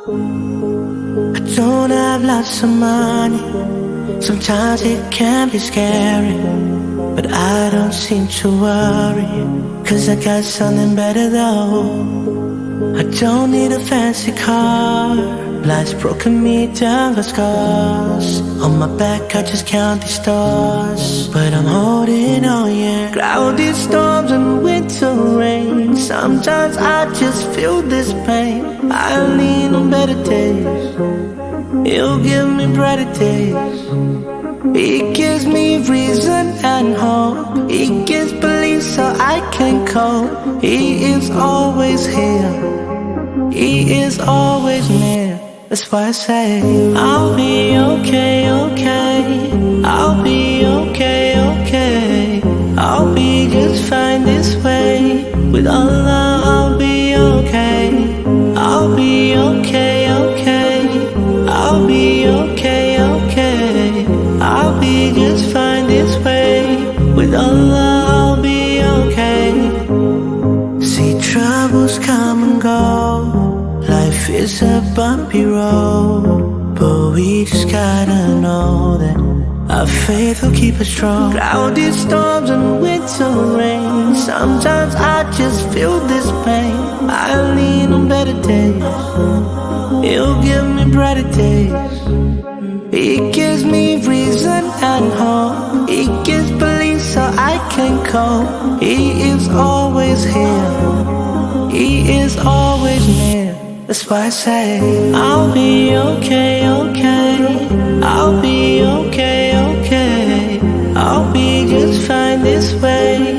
I don't have lots of money. Sometimes it can be scary, but I don't seem to worry, 'cause I got something better though. I don't need a fancy car. Life's broken me down, got scars. On my back I just count these stars, but I'm holding on, yeah. Cloudy storms and winter rain. Sometimes I just feel this pain. I lean on better days. It'll give me brighter days. It gives me reason and hope. It gives belief so I can cope. He is always here. He is always near. That's why I say I'll be okay, okay. I'll be okay, okay. I'll be just fine this way. With Allah I'll be okay. I'll be okay, okay. I'll be okay, okay. I'll be just fine this way. With Allah I'll be okay. See, troubles come and go. Life is a bumpy road, but we just gotta know that our faith will keep us strong. Cloudy storms and winter rain. Sometimes I just feel this pain. I lean on better days. It'll give me brighter days. It gives me reason and hope. It gives belief so I can cope. He is always here. He is always near. That's why I say I'll be okay, okay. I'll be okay, okay. I'll be just fine this way.